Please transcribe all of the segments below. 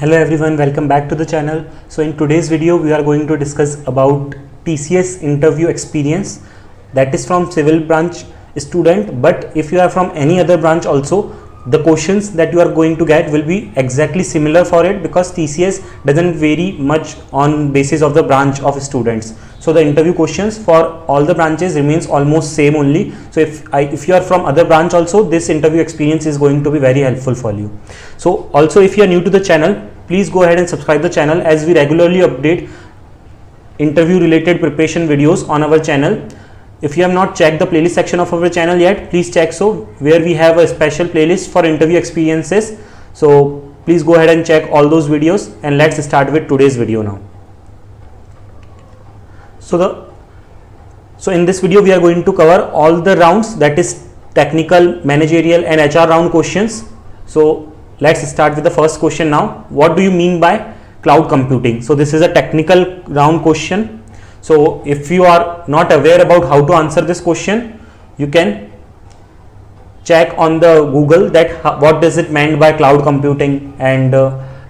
Hello everyone, welcome back to the channel. So in today's video we are going to discuss about TCS interview experience, that is from civil branch student, but if you are from any other branch also, the questions that you are going to get will be exactly similar for it, because TCS doesn't vary much on basis of the branch of students. So the interview questions for all the branches remains almost same only. So if you are from other branch also, this interview experience is going to be very helpful for you. So also, if you are new to the channel, please go ahead and subscribe the channel, as we regularly update interview related preparation videos on our channel. If you have not checked the playlist section of our channel yet, please check so, where we have a special playlist for interview experiences. So please go ahead and check all those videos, and let's start with today's video now. So in this video we are going to cover all the rounds, that is technical, managerial and HR round questions. So let's start with the first question now. What do you mean by cloud computing? So this is a technical round question. So if you are not aware about how to answer this question, you can check on the Google that what does it mean by cloud computing, and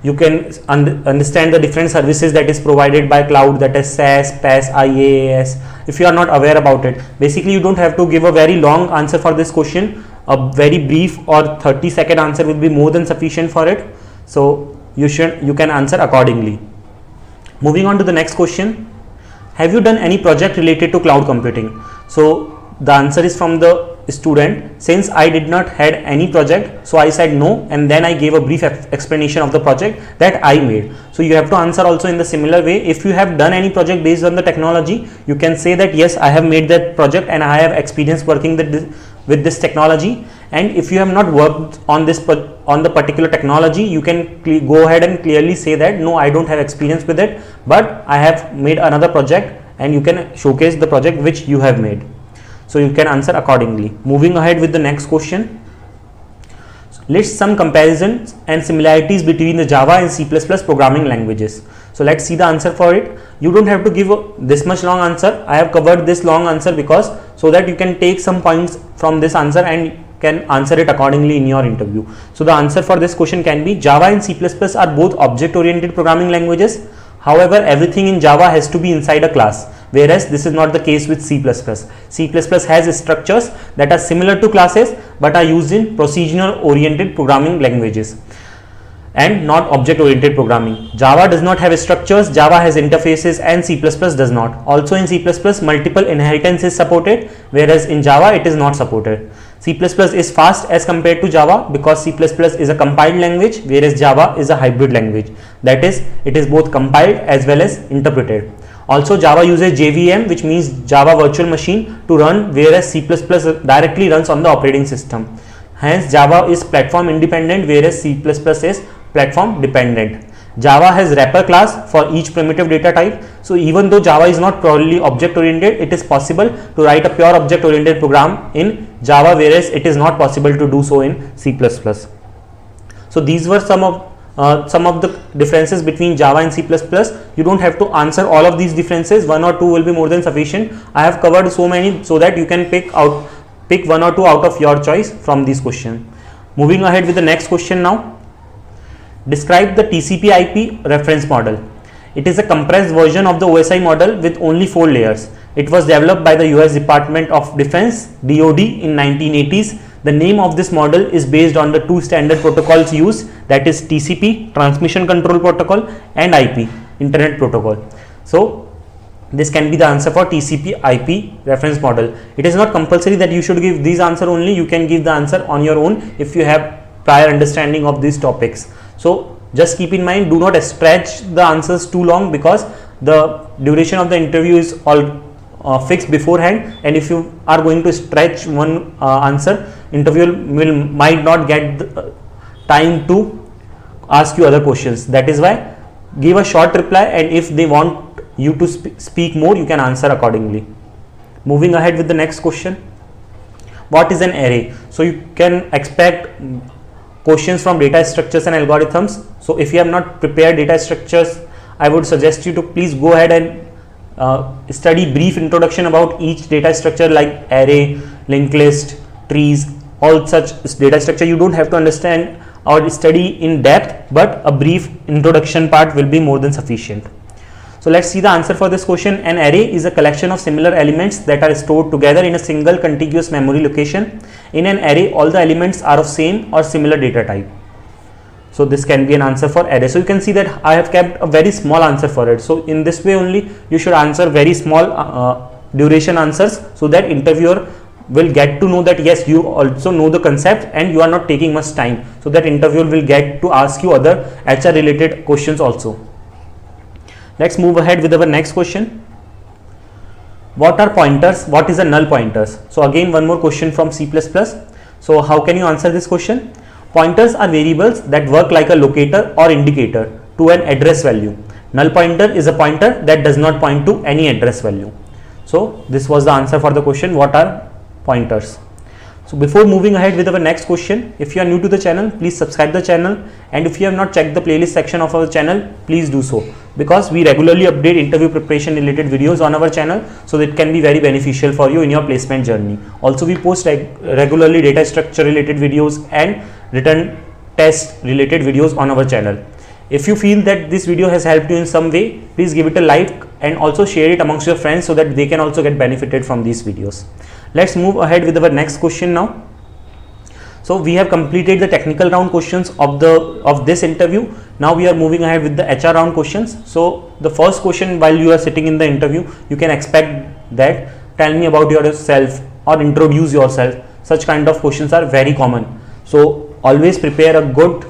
you can understand the different services that is provided by cloud, that is SaaS, PaaS, IaaS. If you are not aware about it, basically you don't have to give a very long answer for this question. A very brief or 30-second answer will be more than sufficient for it. So you can answer accordingly. Moving on to the next question. Have you done any project related to cloud computing? So the answer is from the student. Since I did not had any project, so I said no, and then I gave a brief explanation of the project that I made. So you have to answer also in the similar way. If you have done any project based on the technology, you can say that yes, I have made that project and I have experience working with this technology. And if you have not worked on the particular technology, you can go ahead and clearly say that no, I don't have experience with it, but I have made another project, and you can showcase the project which you have made. So you can answer accordingly. Moving ahead with the next question. List some comparisons and similarities between the Java and C++ programming languages. So let's see the answer for it. You don't have to give this much long answer. I have covered this long answer because so that you can take some points from this answer and can answer it accordingly in your interview. So the answer for this question can be Java and C++ are both object-oriented programming languages. However, everything in Java has to be inside a class, whereas this is not the case with C++. C++ has structures that are similar to classes but are used in procedural-oriented programming languages and not object-oriented programming. Java does not have structures, Java has interfaces, and C++ does not. Also in C++, multiple inheritance is supported, whereas in Java it is not supported. C++ is fast as compared to Java because C++ is a compiled language, whereas Java is a hybrid language. That is, it is both compiled as well as interpreted. Also, Java uses JVM, which means Java Virtual Machine, to run, whereas C++ directly runs on the operating system. Hence, Java is platform independent, whereas C++ is platform dependent. Java has wrapper class for each primitive data type. So even though Java is not purely object oriented, it is possible to write a pure object oriented program in Java, whereas it is not possible to do so in C++. So these were some of the differences between Java and C++. You don't have to answer all of these differences. One or two will be more than sufficient. I have covered so many so that you can pick one or two out of your choice from this question. Moving ahead with the next question now. Describe the TCP/IP reference model. It is a compressed version of the OSI model with only 4 layers. It was developed by the US Department of Defense (DoD) in 1980s. The name of this model is based on the two standard protocols used, that is TCP, Transmission Control Protocol, and IP, Internet Protocol. So this can be the answer for TCP/IP reference model. It is not compulsory that you should give these answer only. You can give the answer on your own if you have prior understanding of these topics. So just keep in mind, do not stretch the answers too long, because the duration of the interview is all fixed beforehand, and if you are going to stretch one answer, interviewer might not get the time to ask you other questions. That is why give a short reply, and if they want you to speak more, you can answer accordingly. Moving ahead with the next question. What is an array? So you can expect questions from data structures and algorithms. So if you have not prepared data structures, I would suggest you to please go ahead and study brief introduction about each data structure like array, linked list, trees, all such data structure. You don't have to understand or study in depth, but a brief introduction part will be more than sufficient. So let's see the answer for this question. An array is a collection of similar elements that are stored together in a single contiguous memory location. In an array, all the elements are of same or similar data type. So this can be an answer for array. So you can see that I have kept a very small answer for it. So in this way only you should answer very small duration answers, so that interviewer will get to know that yes, you also know the concept and you are not taking much time, so that interviewer will get to ask you other HR related questions also. Let's move ahead with our next question. What are pointers? What is a null pointers? So again one more question from C++. So how can you answer this question? Pointers are variables that work like a locator or indicator to an address value. Null pointer is a pointer that does not point to any address value. So this was the answer for the question, what are pointers. So before moving ahead with our next question, if you are new to the channel, please subscribe the channel, and if you have not checked the playlist section of our channel, please do so, because we regularly update interview preparation related videos on our channel, so that it can be very beneficial for you in your placement journey. Also we post regularly data structure related videos and written test related videos on our channel. If you feel that this video has helped you in some way, please give it a like and also share it amongst your friends, so that they can also get benefited from these videos. Let's move ahead with our next question now. So we have completed the technical round questions of this interview. Now we are moving ahead with the HR round questions. So the first question, while you are sitting in the interview, you can expect that tell me about yourself or introduce yourself. Such kind of questions are very common. So always prepare a good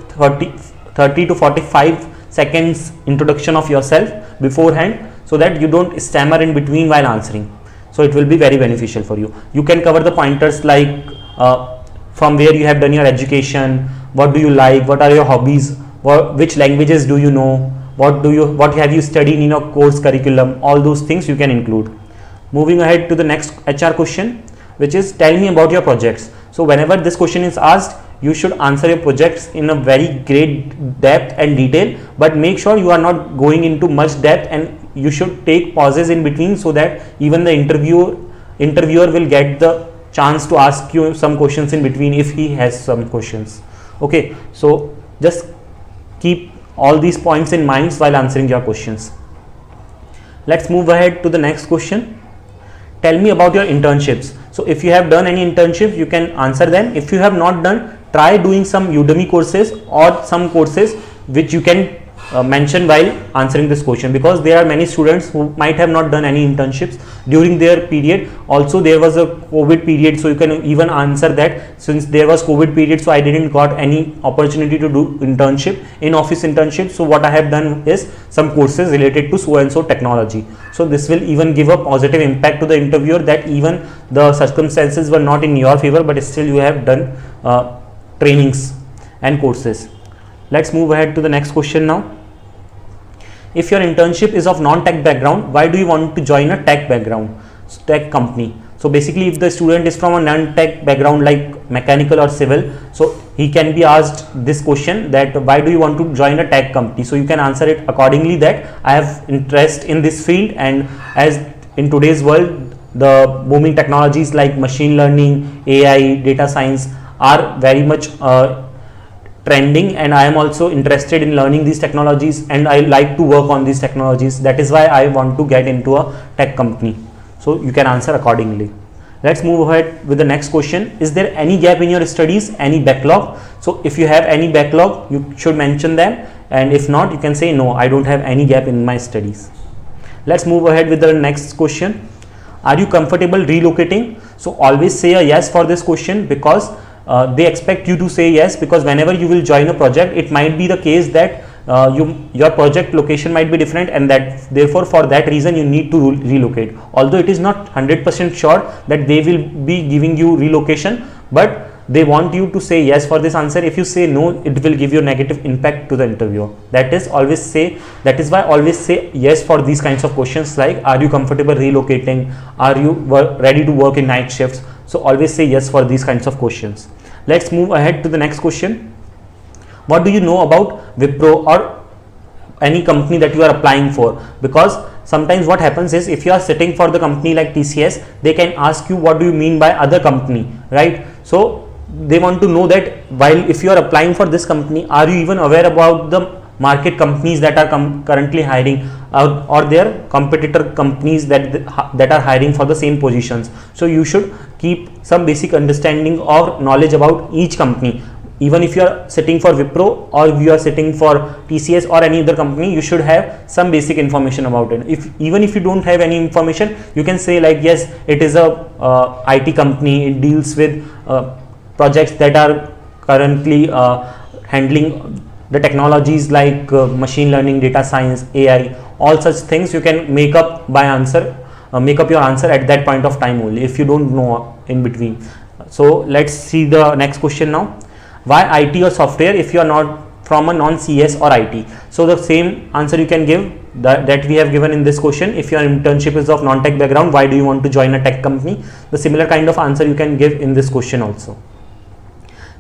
30 to 45 seconds introduction of yourself beforehand, so that you don't stammer in between while answering. So it will be very beneficial for you. You can cover the pointers like from where you have done your education, what do you like, what are your hobbies, which languages do you know, what have you studied in your course curriculum. All those things you can include. Moving ahead to the next HR question, which is tell me about your projects. So whenever this question is asked, you should answer your projects in a very great depth and detail, but make sure you are not going into much depth, and you should take pauses in between, so that even the interviewer will get the chance to ask you some questions in between if he has some questions. Okay, so just keep all these points in mind while answering your questions. Let's move ahead to the next question. Tell me about your internships. So if you have done any internships, you can answer them. If you have not done, try doing some Udemy courses or some courses which you can mention while answering this question, because there are many students who might have not done any internships during their period. Also there was a COVID period, so you can even answer that since there was COVID period, so I didn't got any opportunity to do internship, in office internship. So what I have done is some courses related to so and so technology. So this will even give a positive impact to the interviewer, that even the circumstances were not in your favor, but still you have done trainings and courses. Let's move ahead to the next question now. If your internship is of non-tech background, why do you want to join a tech background, tech company? So basically, if the student is from a non-tech background like mechanical or civil, so he can be asked this question, that why do you want to join a tech company? So you can answer it accordingly, that I have interest in this field, and as in today's world the booming technologies like machine learning, AI, data science are very much trending, and I am also interested in learning these technologies, and I like to work on these technologies. That is why I want to get into a tech company. So you can answer accordingly. Let's move ahead with the next question. Is there any gap in your studies, any backlog? So if you have any backlog, you should mention them, and if not, you can say no, I don't have any gap in my studies. Let's move ahead with the next question. Are you comfortable relocating? So always say a yes for this question, because they expect you to say yes, because whenever you will join a project, it might be the case that your project location might be different, and that therefore for that reason you need to relocate. Although it is not 100% sure that they will be giving you relocation, but they want you to say yes for this answer. If you say no, it will give you a negative impact to the interviewer. That is why always say yes for these kinds of questions, like are you comfortable relocating, are you ready to work in night shifts. So always say yes for these kinds of questions. Let's move ahead to the next question. What do you know about Wipro or any company that you are applying for? Because sometimes what happens is, if you are sitting for the company like TCS, they can ask you what do you mean by other company, right? So they want to know that while if you are applying for this company, are you even aware about the market companies that are currently hiring, or their competitor companies that are hiring for the same positions. So you should keep some basic understanding or knowledge about each company. Even if you are sitting for Wipro or you are sitting for TCS or any other company, you should have some basic information about it. Even if you don't have any information, you can say like, yes, it is a IT company, it deals with projects that are currently handling the technologies like machine learning, data science, AI, all such things. You can make up your answer at that point of time only, if you don't know in between. So let's see the next question now. Why IT or software if you are not from a non-CS or IT? So the same answer you can give that we have given in this question. If your internship is of non-tech background, why do you want to join a tech company? The similar kind of answer you can give in this question also.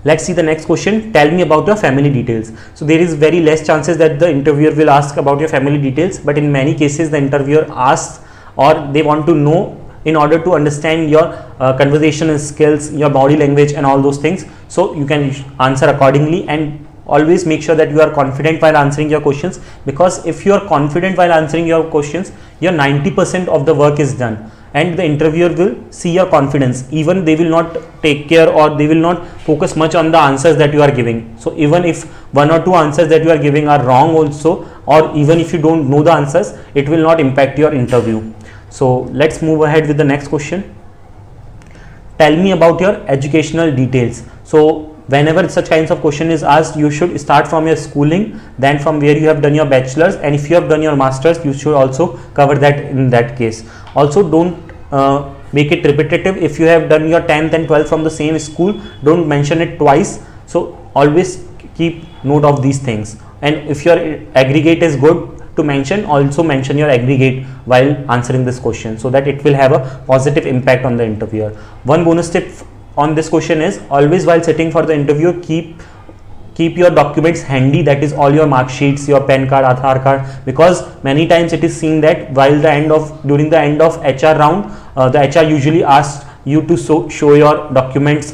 Let's see the next question. Tell me about your family details. So there is very less chances that the interviewer will ask about your family details, but in many cases the interviewer asks, or they want to know in order to understand your conversational skills, your body language and all those things. So you can answer accordingly, and always make sure that you are confident while answering your questions, because if you are confident while answering your questions, your 90% of the work is done, and the interviewer will see your confidence. Even they will not take care, or they will not focus much on the answers that you are giving. So even if one or two answers that you are giving are wrong also, or even if you don't know the answers, it will not impact your interview. So let's move ahead with the next question. Tell me about your educational details. So whenever such kinds of question is asked, you should start from your schooling, then from where you have done your bachelor's, and if you have done your master's, you should also cover that in that case. Also, don't make it repetitive. If you have done your 10th and 12th from the same school, don't mention it twice. So always keep note of these things. And if your aggregate is good to mention, also mention your aggregate while answering this question, so that it will have a positive impact on the interviewer. One bonus tip on this question is, always while sitting for the interview, keep your documents handy, that is all your mark sheets, your PAN card, Aadhaar card, because many times it is seen that while during the end of HR round, the HR usually asks you to show your documents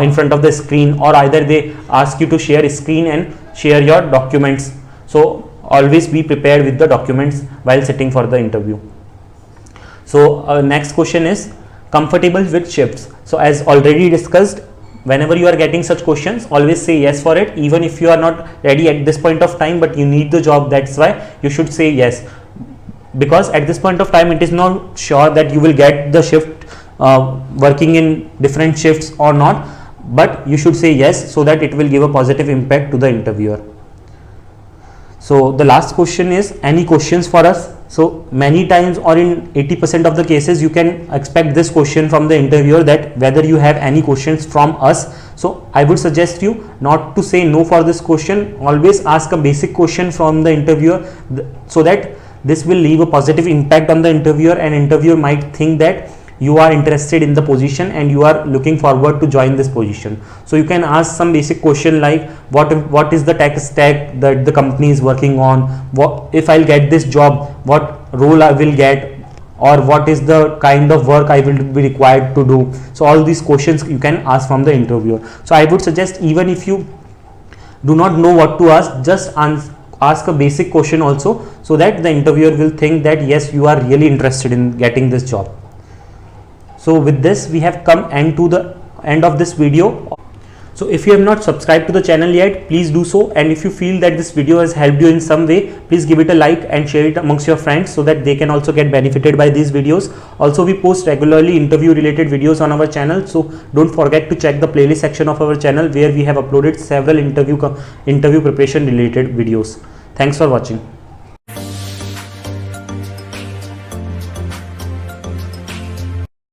in front of the screen, or either they ask you to share a screen and share your documents. So always be prepared with the documents while sitting for the interview. So next question is, comfortable with shifts. So as already discussed, whenever you are getting such questions, always say yes for it, even if you are not ready at this point of time, but you need the job. That's why you should say yes, because at this point of time it is not sure that you will get the shift working in different shifts or not, but you should say yes, so that it will give a positive impact to the interviewer. So the last question is, any questions for us? So many times, or in 80% of the cases, you can expect this question from the interviewer, that whether you have any questions from us. So I would suggest you not to say no for this question. Always ask a basic question from the interviewer, so that this will leave a positive impact on the interviewer, and interviewer might think that you are interested in the position and you are looking forward to join this position. So you can ask some basic question like, what is the tech stack that the company is working on, what if I'll get this job, what role I will get, or what is the kind of work I will be required to do. So all these questions you can ask from the interviewer. So I would suggest, even if you do not know what to ask, just ask a basic question also, so that the interviewer will think that yes, you are really interested in getting this job. So with this, we have come to the end of this video. So if you have not subscribed to the channel yet, please do so, and if you feel that this video has helped you in some way, please give it a like and share it amongst your friends, so that they can also get benefited by these videos. Also, we post regularly interview related videos on our channel, so don't forget to check the playlist section of our channel, where we have uploaded several interview preparation related videos. Thanks for watching.